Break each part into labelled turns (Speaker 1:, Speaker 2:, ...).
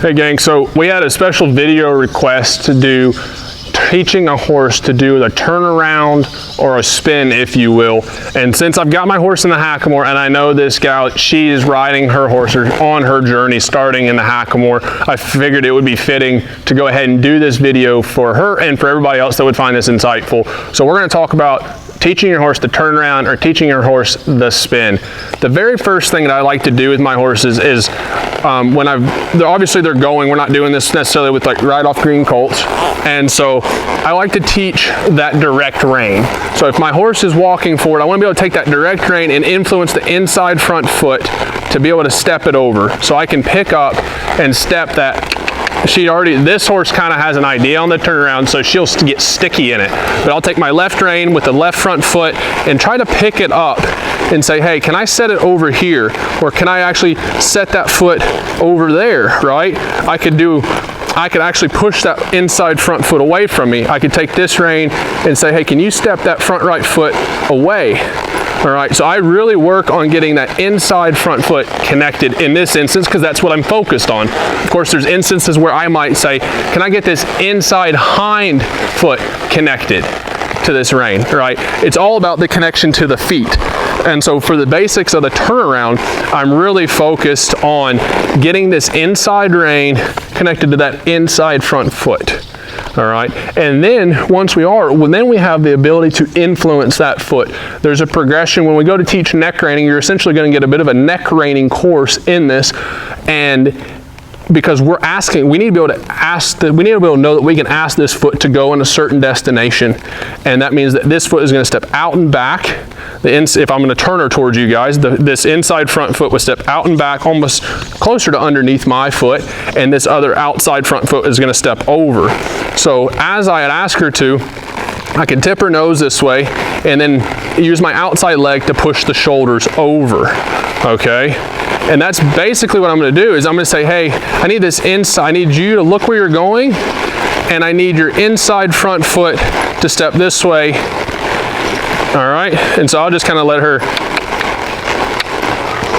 Speaker 1: Hey gang, so we had a special video request to do teaching a horse to do a turnaround or a spin, if you will. And since I've got my horse in the Hackamore and I know this gal, she is riding her horse on her journey starting in the Hackamore, I figured it would be fitting to go ahead and do this video for her and for everybody else that would find this insightful. So we're going to talk about teaching your horse the turnaround or teaching your horse the spin. The very first thing that I like to do with my horses is when obviously they're going, we're not doing this necessarily with like right off green colts. And so I like to teach that direct rein. So if my horse is walking forward, I want to be able to take that direct rein and influence the inside front foot to be able to step it over. So I can pick up and step that. This horse kind of has an idea on the turnaround, so she'll get sticky in it. But I'll take my left rein with the left front foot and try to pick it up and say, hey, can I set it over here? Or can I actually set that foot over there, right? I could actually push that inside front foot away from me. I could take this rein and say, hey, can you step that front right foot away? All right, so I really work on getting that inside front foot connected in this instance because that's what I'm focused on. Of course, there's instances where I might say, can I get this inside hind foot connected to this rein, right? It's all about the connection to the feet. And so for the basics of the turnaround, I'm really focused on getting this inside rein connected to that inside front foot. All right, and then once then we have the ability to influence that foot. There's a progression. When we go to teach neck reining, you're essentially going to get a bit of a neck reining course in this, and because we need to be able to know that we can ask this foot to go in a certain destination, and that means that this foot is going to step out and back. If I'm going to turn her towards you guys, this inside front foot would step out and back almost closer to underneath my foot, and this other outside front foot is going to step over. So as I had asked her to, I can tip her nose this way and then use my outside leg to push the shoulders over, okay? And that's basically what I'm going to do is I'm going to say, hey, I need this inside, I need you to look where you're going, and I need your inside front foot to step this way. All right, and so I'll just kind of let her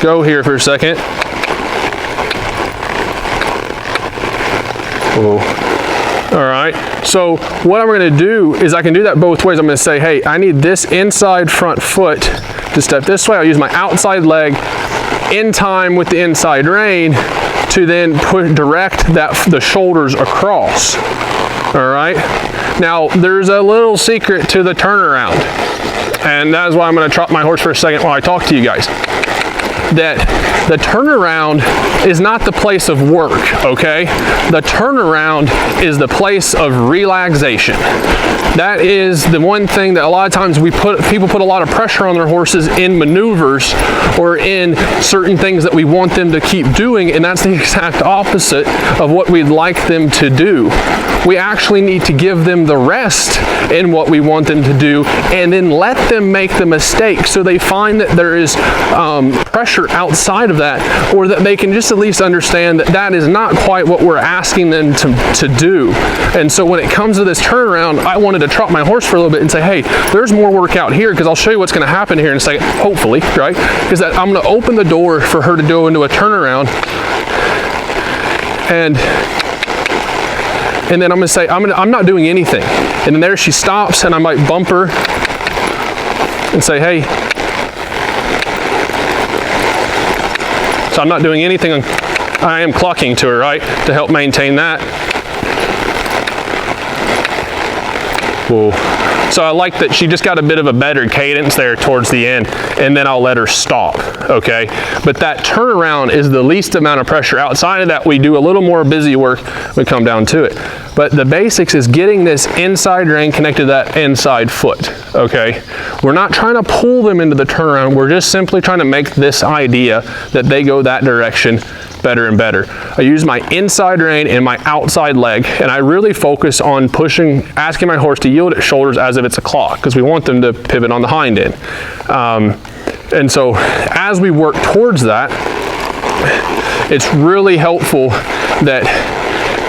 Speaker 1: go here for a second. Whoa. All right, so what I'm going to do is I can do that both ways. I'm going to say, hey, I need this inside front foot to step this way. I'll use my outside leg in time with the inside rein to then direct the shoulders across. All right, now there's a little secret to the turnaround. And that is why I'm going to trot my horse for a second while I talk to you guys. That the turnaround is not the place of work, okay? The turnaround is the place of relaxation. That is the one thing that a lot of times people put a lot of pressure on their horses in maneuvers or in certain things that we want them to keep doing, and that's the exact opposite of what we'd like them to do. We actually need to give them the rest in what we want them to do and then let them make the mistake so they find that there is pressure outside of that, or that they can just at least understand that that is not quite what we're asking them to do. And so when it comes to this turnaround, I wanted to trot my horse for a little bit and say, hey, there's more work out here, because I'll show you what's going to happen here in a second, hopefully, right? Is that I'm going to open the door for her to go into a turnaround, and then I'm going to say, I'm not doing anything. And then there she stops, and I might bump her and say, hey. So I'm not doing anything. I am clucking to her, right, to help maintain that. Whoa. So I like that she just got a bit of a better cadence there towards the end, and then I'll let her stop, okay? But that turnaround is the least amount of pressure. Outside of that, we do a little more busy work when we come down to it. But the basics is getting this inside rein connected to that inside foot, okay? We're not trying to pull them into the turnaround. We're just simply trying to make this idea that they go that direction better and better. I use my inside rein and my outside leg, and I really focus on asking my horse to yield at shoulders as if it's a clock, because we want them to pivot on the hind end. And so as we work towards that, it's really helpful that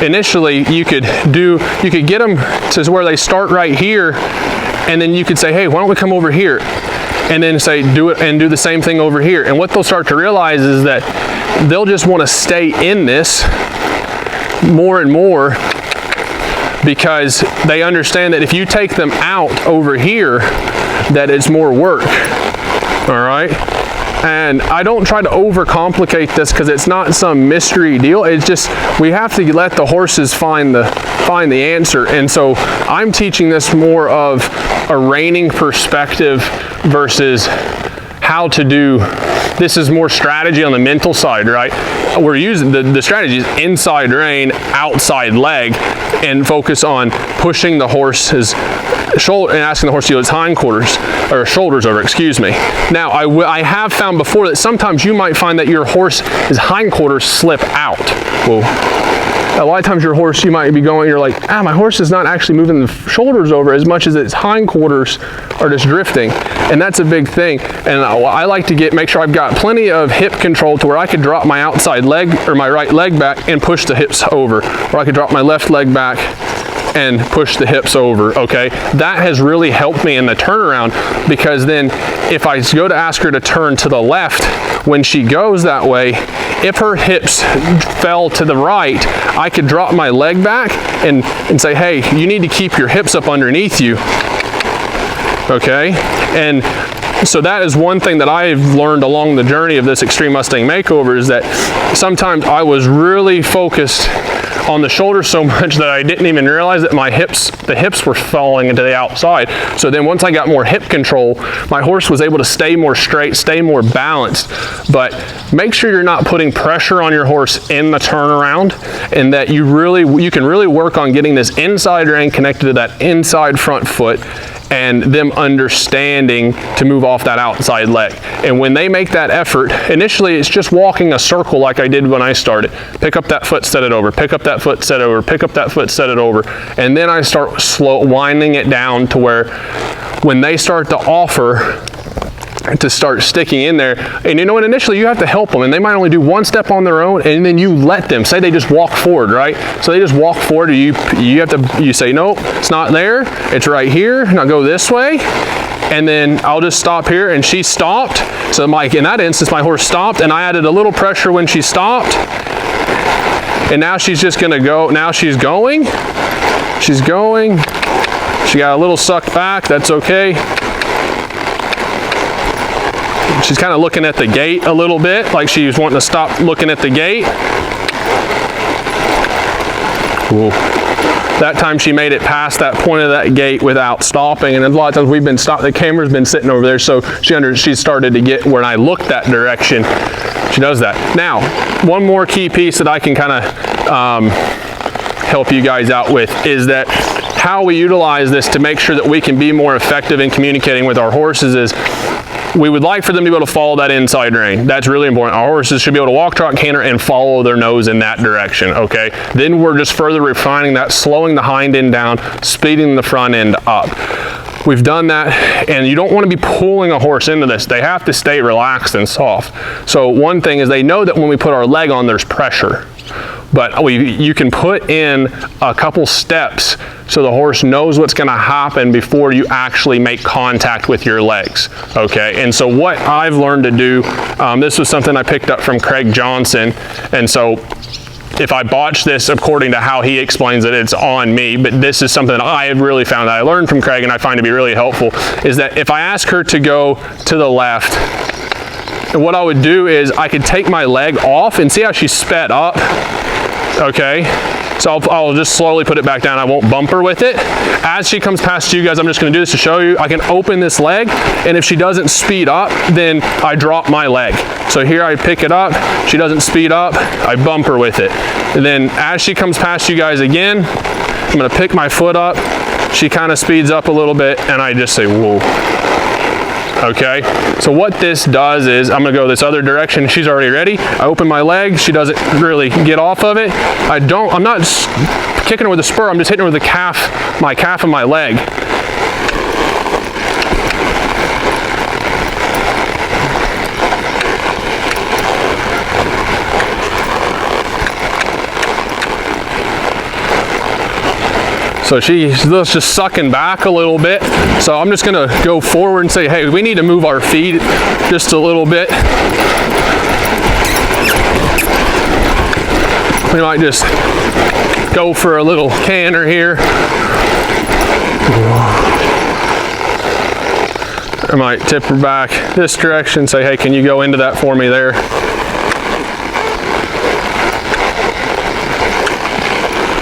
Speaker 1: initially you could get them to where they start right here, and then you could say, hey, why don't we come over here? And then say, do it, and do the same thing over here. And what they'll start to realize is that they'll just want to stay in this more and more, because they understand that if you take them out over here, that it's more work. All right. And I don't try to overcomplicate this because it's not some mystery deal. It's just, we have to let the horses find the answer. And so I'm teaching this more of a reining perspective versus how to do. This is more strategy on the mental side, right? We're using the strategy is inside rein, outside leg, and focus on pushing the horse's shoulder and asking the horse to use its hindquarters or shoulders over, excuse me. Now, I have found before that sometimes you might find that your horse's hindquarters slip out. Well, a lot of times your horse, you might be going, you're like, my horse is not actually moving the shoulders over as much as its hindquarters are just drifting. And that's a big thing. And I like to make sure I've got plenty of hip control to where I could drop my outside leg or my right leg back and push the hips over. Or I could drop my left leg back and push the hips over, okay? That has really helped me in the turnaround, because then if I go to ask her to turn to the left, when she goes that way, if her hips fell to the right, I could drop my leg back and say, hey, you need to keep your hips up underneath you, okay? And so that is one thing that I've learned along the journey of this Extreme Mustang Makeover, is that sometimes I was really focused on the shoulder so much that I didn't even realize that the hips were falling into the outside. So then once I got more hip control, my horse was able to stay more straight, stay more balanced. But make sure you're not putting pressure on your horse in the turnaround, and that you can really work on getting this inside rein connected to that inside front foot, and them understanding to move off that outside leg. And when they make that effort, initially it's just walking a circle like I did when I started. Pick up that foot, set it over, pick up that foot, set it over, pick up that foot, set it over. And then I start winding it down to where when they start to offer to start sticking in there, and you know what, initially you have to help them, and they might only do one step on their own, and then you let them, say they just walk forward, right? So they just walk forward, or you say, nope, it's not there, it's right here, now go this way, and then I'll just stop here, and she stopped. So in that instance, my horse stopped, and I added a little pressure when she stopped, and now she's just gonna go. Now she's going, she got a little sucked back, that's okay. She's kind of looking at the gate a little bit, like she's wanting to stop looking at the gate. Cool. That time she made it past that point of that gate without stopping, and a lot of times we've been stopped. The camera's been sitting over there, so she started to get when I looked that direction. She does that. Now, one more key piece that I can kind of help you guys out with is that how we utilize this to make sure that we can be more effective in communicating with our horses is, we would like for them to be able to follow that inside rein. That's really important. Our horses should be able to walk, trot, canter, and follow their nose in that direction, okay? Then we're just further refining that, slowing the hind end down, speeding the front end up. We've done that, and you don't want to be pulling a horse into this. They have to stay relaxed and soft. So one thing is they know that when we put our leg on, there's pressure. But you can put in a couple steps so the horse knows what's going to happen before you actually make contact with your legs, okay? And so what I've learned to do, this was something I picked up from Craig Johnson, and so if I botch this according to how he explains it, it's on me, but this is something that I have really found that I learned from Craig and I find to be really helpful, is that if I ask her to go to the left, and what I would do is I could take my leg off and see how she sped up, okay? So I'll just slowly put it back down. I won't bump her with it. As she comes past you guys, I'm just gonna do this to show you. I can open this leg, and if she doesn't speed up, then I drop my leg. So here I pick it up, she doesn't speed up, I bump her with it. And then as she comes past you guys again, I'm gonna pick my foot up, she kind of speeds up a little bit, and I just say, whoa. Okay, so what this does is, I'm gonna go this other direction, she's already ready, I open my leg, she doesn't really get off of it, I'm not kicking her with a spur, I'm just hitting her with the calf, my calf of my leg. So she's just sucking back a little bit. So I'm just gonna go forward and say, hey, we need to move our feet just a little bit. We might just go for a little canter here. I might tip her back this direction, say, hey, can you go into that for me there?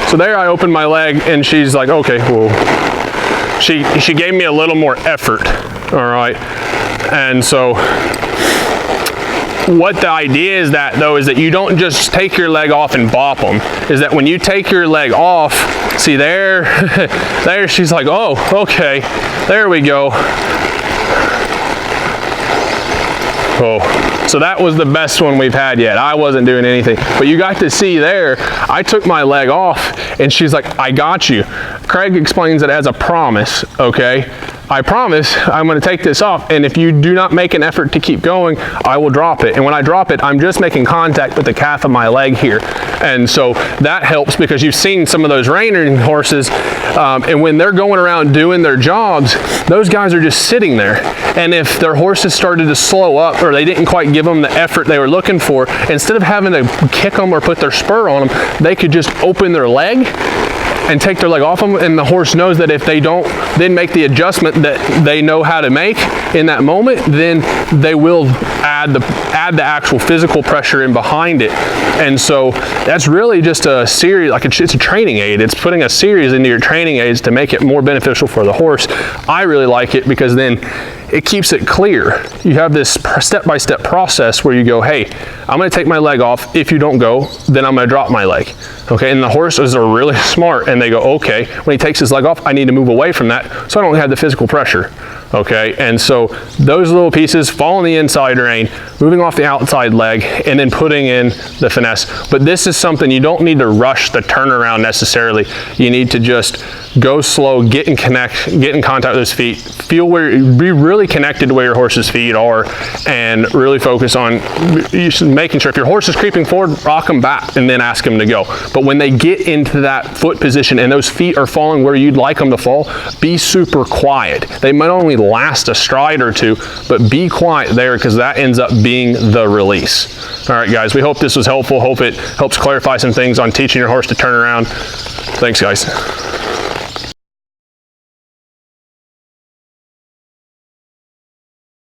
Speaker 1: So there I opened my leg and she's like, okay, well, she gave me a little more effort, all right? And so what the idea is that though, is that you don't just take your leg off and bop them, is that when you take your leg off, see there, there she's like, oh, okay, there we go. Oh, so that was the best one we've had yet. I wasn't doing anything, but you got to see there, I took my leg off and she's like, I got you. Craig explains it as a promise, okay? I promise I'm going to take this off, and if you do not make an effort to keep going, I will drop it. And when I drop it, I'm just making contact with the calf of my leg here. And so that helps, because you've seen some of those reining horses, and when they're going around doing their jobs, those guys are just sitting there. And if their horses started to slow up, or they didn't quite give them the effort they were looking for, instead of having to kick them or put their spur on them, they could just open their leg and take their leg off them, and the horse knows that if they don't then make the adjustment that they know how to make in that moment, then they will add the actual physical pressure in behind it. And so that's really just a series, like it's a training aid. It's putting a series into your training aids to make it more beneficial for the horse. I really like it because then it keeps it clear. You have this step-by-step process where you go, hey, I'm gonna take my leg off. If you don't go, then I'm gonna drop my leg. Okay, and the horses are really smart, and they go, okay, when he takes his leg off, I need to move away from that so I don't have the physical pressure. Okay, and so those little pieces, following the inside rein, moving off the outside leg, and then putting in the finesse. But this is something you don't need to rush the turnaround necessarily. You need to just go slow, get in contact with his feet, feel be really connected to where your horse's feet are, and really focus on making sure if your horse is creeping forward, rock them back and then ask them to go. But when they get into that foot position and those feet are falling where you'd like them to fall, be super quiet. They might only last a stride or two, but be quiet there, because that ends up being the release. All right, guys, we hope this was helpful. Hope it helps clarify some things on teaching your horse to turn around. Thanks, guys.